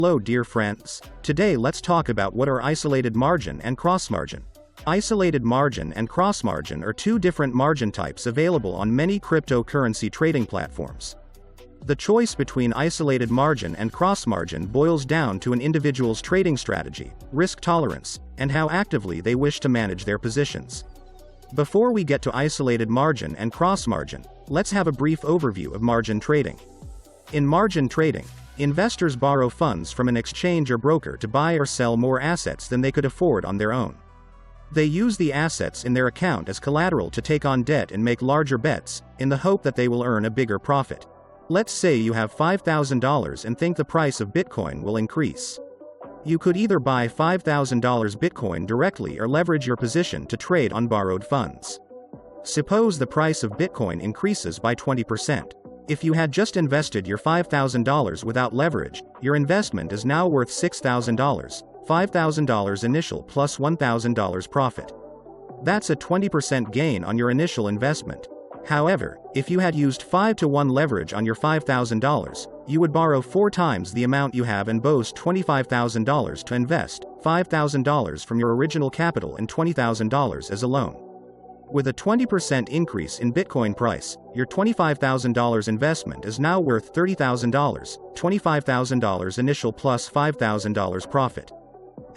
Hello dear friends. Today let's talk about what are isolated margin and cross margin. Isolated margin and cross margin are two different margin types available on many cryptocurrency trading platforms. The choice between isolated margin and cross margin boils down to an individual's trading strategy, risk tolerance, and how actively they wish to manage their positions. Before we get to isolated margin and cross margin, let's have a brief overview of margin trading. In margin trading, investors borrow funds from an exchange or broker to buy or sell more assets than they could afford on their own. They use the assets in their account as collateral to take on debt and make larger bets, in the hope that they will earn a bigger profit. Let's say you have $5,000 and think the price of Bitcoin will increase. You could either buy $5,000 Bitcoin directly or leverage your position to trade on borrowed funds. Suppose the price of Bitcoin increases by 20%. If you had just invested your $5,000 without leverage, your investment is now worth $6,000, $5,000 initial plus $1,000 profit. That's a 20% gain on your initial investment. However, if you had used 5-to-1 leverage on your $5,000, you would borrow 4 times the amount you have and boast $25,000 to invest, $5,000 from your original capital and $20,000 as a loan. With a 20% increase in Bitcoin price, your $25,000 investment is now worth $30,000, $25,000 initial plus $5,000 profit.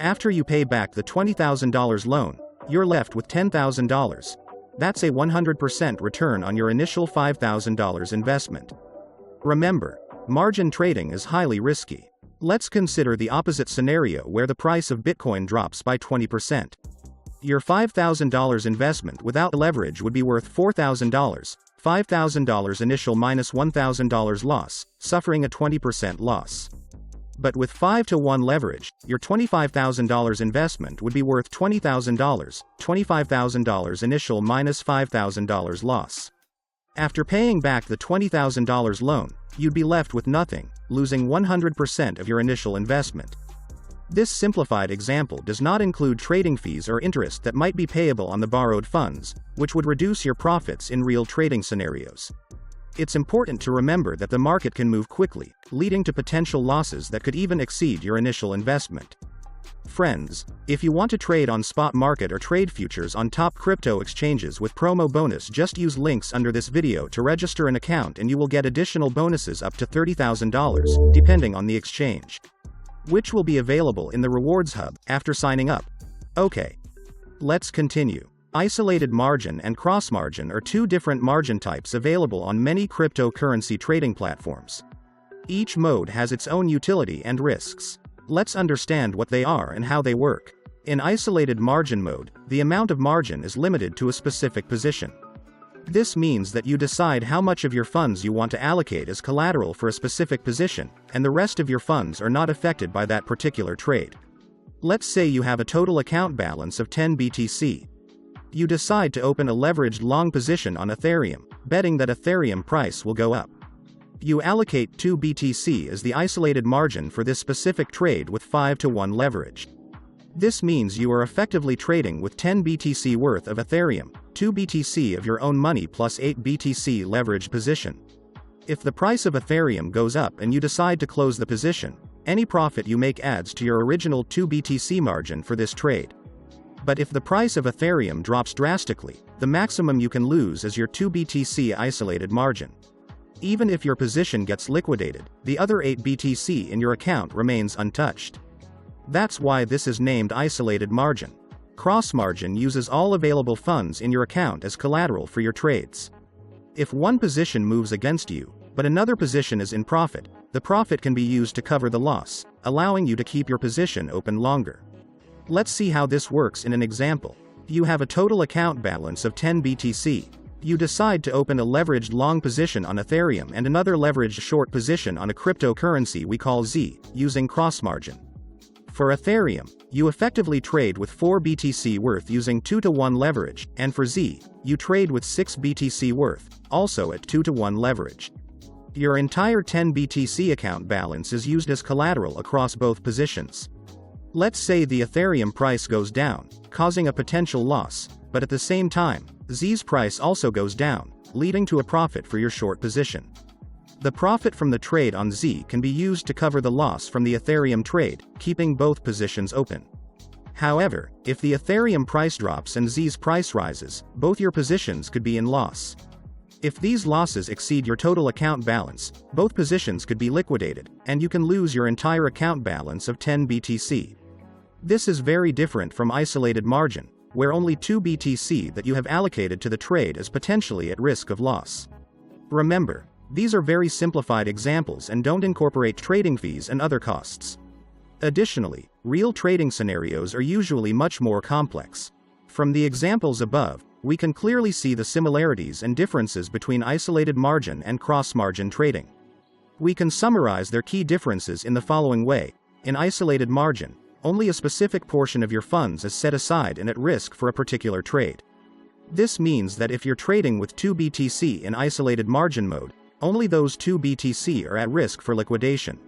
After you pay back the $20,000 loan, you're left with $10,000. That's a 100% return on your initial $5,000 investment. Remember, margin trading is highly risky. Let's consider the opposite scenario where the price of Bitcoin drops by 20%. Your $5,000 investment without leverage would be worth $4,000, $5,000 initial minus $1,000 loss, suffering a 20% loss. But with 5-to-1 leverage, your $25,000 investment would be worth $20,000, $25,000 initial minus $5,000 loss. After paying back the $20,000 loan, you'd be left with nothing, losing 100% of your initial investment. This simplified example does not include trading fees or interest that might be payable on the borrowed funds, which would reduce your profits in real trading scenarios. It's important to remember that the market can move quickly, leading to potential losses that could even exceed your initial investment. Friends, if you want to trade on spot market or trade futures on top crypto exchanges with promo bonus, just use links under this video to register an account and you will get additional bonuses up to $30,000, depending on the exchange, which will be available in the Rewards Hub after signing up. Okay, let's continue. Isolated margin and cross margin are two different margin types available on many cryptocurrency trading platforms. Each mode has its own utility and risks. Let's understand what they are and how they work. In isolated margin mode, the amount of margin is limited to a specific position. This means that you decide how much of your funds you want to allocate as collateral for a specific position, and the rest of your funds are not affected by that particular trade. Let's say you have a total account balance of 10 BTC. You decide to open a leveraged long position on Ethereum, betting that Ethereum price will go up. You allocate 2 BTC as the isolated margin for this specific trade with 5-to-1 leverage. This means you are effectively trading with 10 BTC worth of Ethereum, 2 BTC of your own money plus 8 BTC leveraged position. If the price of Ethereum goes up and you decide to close the position, any profit you make adds to your original 2 BTC margin for this trade. But if the price of Ethereum drops drastically, the maximum you can lose is your 2 BTC isolated margin. Even if your position gets liquidated, the other 8 BTC in your account remains untouched. That's why this is named isolated margin. Cross margin uses all available funds in your account as collateral for your trades. If one position moves against you, but another position is in profit, the profit can be used to cover the loss, allowing you to keep your position open longer. Let's see how this works in an example. You have a total account balance of 10 BTC. You decide to open a leveraged long position on Ethereum and another leveraged short position on a cryptocurrency we call Z, using cross margin. For Ethereum, you effectively trade with 4 BTC worth using 2-to-1 leverage, and for Z, you trade with 6 BTC worth, also at 2-to-1 leverage. Your entire 10 BTC account balance is used as collateral across both positions. Let's say the Ethereum price goes down, causing a potential loss, but at the same time, Z's price also goes down, leading to a profit for your short position. The profit from the trade on Z can be used to cover the loss from the Ethereum trade, keeping both positions open. However, if the Ethereum price drops and Z's price rises, both your positions could be in loss. If these losses exceed your total account balance, both positions could be liquidated, and you can lose your entire account balance of 10 BTC. This is very different from isolated margin, where only 2 BTC that you have allocated to the trade is potentially at risk of loss. Remember, these are very simplified examples and don't incorporate trading fees and other costs. Additionally, real trading scenarios are usually much more complex. From the examples above, we can clearly see the similarities and differences between isolated margin and cross-margin trading. We can summarize their key differences in the following way. In isolated margin, only a specific portion of your funds is set aside and at risk for a particular trade. This means that if you're trading with 2 BTC in isolated margin mode, only those 2 BTC are at risk for liquidation.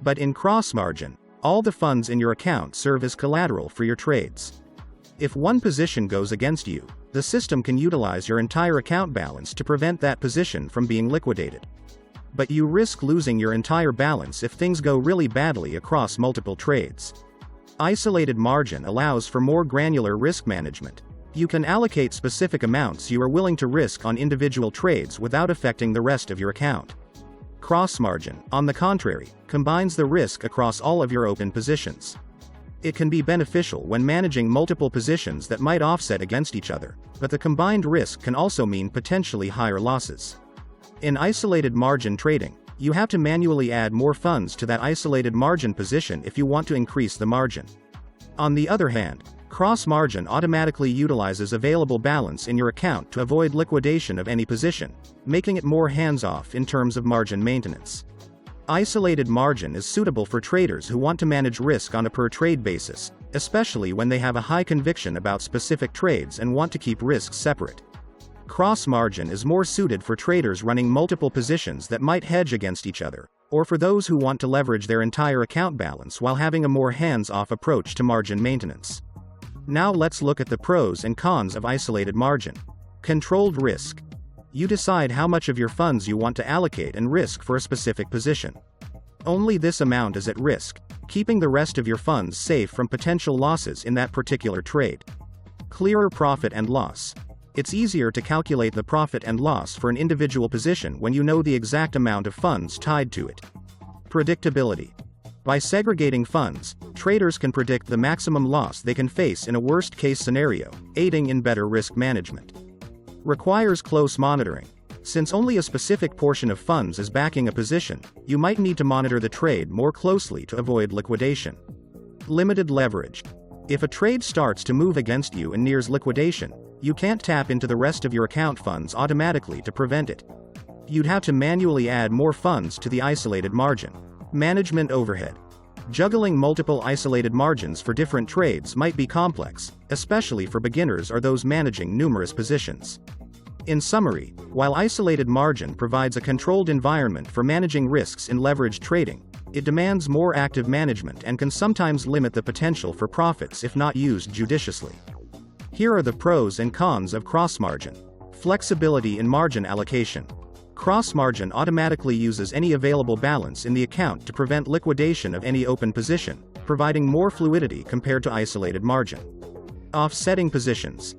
But in cross-margin, all the funds in your account serve as collateral for your trades. If one position goes against you, the system can utilize your entire account balance to prevent that position from being liquidated. But you risk losing your entire balance if things go really badly across multiple trades. Isolated margin allows for more granular risk management. You can allocate specific amounts you are willing to risk on individual trades without affecting the rest of your account. Cross-margin, on the contrary, combines the risk across all of your open positions. It can be beneficial when managing multiple positions that might offset against each other, but the combined risk can also mean potentially higher losses. In isolated margin trading, you have to manually add more funds to that isolated margin position if you want to increase the margin. On the other hand, cross-margin automatically utilizes available balance in your account to avoid liquidation of any position, making it more hands-off in terms of margin maintenance. Isolated margin is suitable for traders who want to manage risk on a per-trade basis, especially when they have a high conviction about specific trades and want to keep risks separate. Cross-margin is more suited for traders running multiple positions that might hedge against each other, or for those who want to leverage their entire account balance while having a more hands-off approach to margin maintenance. Now let's look at the pros and cons of isolated margin. Controlled risk. You decide how much of your funds you want to allocate and risk for a specific position. Only this amount is at risk, keeping the rest of your funds safe from potential losses in that particular trade. Clearer profit and loss. It's easier to calculate the profit and loss for an individual position when you know the exact amount of funds tied to it. Predictability. By segregating funds, traders can predict the maximum loss they can face in a worst-case scenario, aiding in better risk management. Requires close monitoring. Since only a specific portion of funds is backing a position, you might need to monitor the trade more closely to avoid liquidation. Limited leverage. If a trade starts to move against you and nears liquidation, you can't tap into the rest of your account funds automatically to prevent it. You'd have to manually add more funds to the isolated margin. Management overhead. Juggling multiple isolated margins for different trades might be complex, especially for beginners or those managing numerous positions. In summary, while isolated margin provides a controlled environment for managing risks in leveraged trading, it demands more active management and can sometimes limit the potential for profits if not used judiciously. Here are the pros and cons of cross-margin. Flexibility in margin allocation. Cross-margin automatically uses any available balance in the account to prevent liquidation of any open position, providing more fluidity compared to isolated margin. Offsetting positions.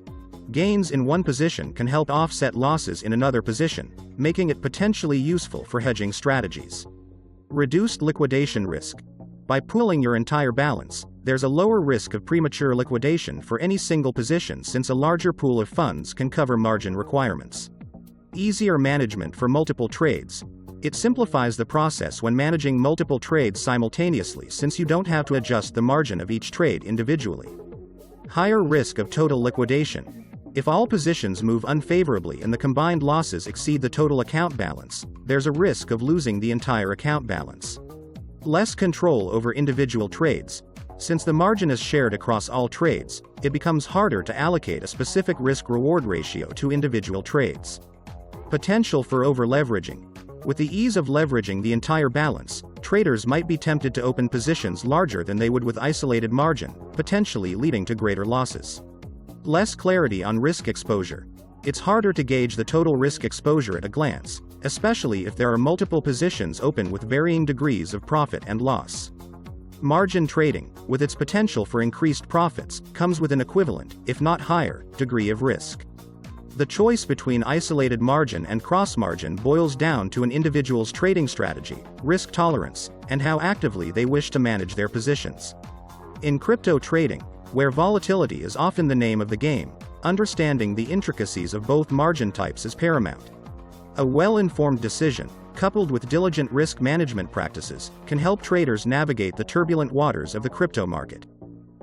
Gains in one position can help offset losses in another position, making it potentially useful for hedging strategies. Reduced liquidation risk. By pooling your entire balance, there's a lower risk of premature liquidation for any single position since a larger pool of funds can cover margin requirements. Easier management for multiple trades. It simplifies the process when managing multiple trades simultaneously since you don't have to adjust the margin of each trade individually. Higher risk of total liquidation. If all positions move unfavorably and the combined losses exceed the total account balance, there's a risk of losing the entire account balance. Less control over individual trades. Since the margin is shared across all trades, it becomes harder to allocate a specific risk-reward ratio to individual trades. Potential for over-leveraging. With the ease of leveraging the entire balance, traders might be tempted to open positions larger than they would with isolated margin, potentially leading to greater losses. Less clarity on risk exposure. It's harder to gauge the total risk exposure at a glance, especially if there are multiple positions open with varying degrees of profit and loss. Margin trading, with its potential for increased profits, comes with an equivalent, if not higher, degree of risk. The choice between isolated margin and cross-margin boils down to an individual's trading strategy, risk tolerance, and how actively they wish to manage their positions. In crypto trading, where volatility is often the name of the game, understanding the intricacies of both margin types is paramount. A well-informed decision, coupled with diligent risk management practices, can help traders navigate the turbulent waters of the crypto market.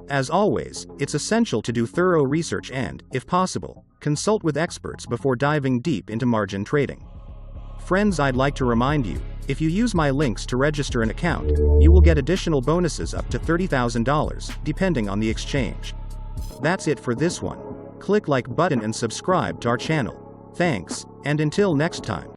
As always, it's essential to do thorough research and, if possible, consult with experts before diving deep into margin trading. Friends, I'd like to remind you, if you use my links to register an account, you will get additional bonuses up to $30,000, depending on the exchange. That's it for this one. Click like button and subscribe to our channel. Thanks, and until next time.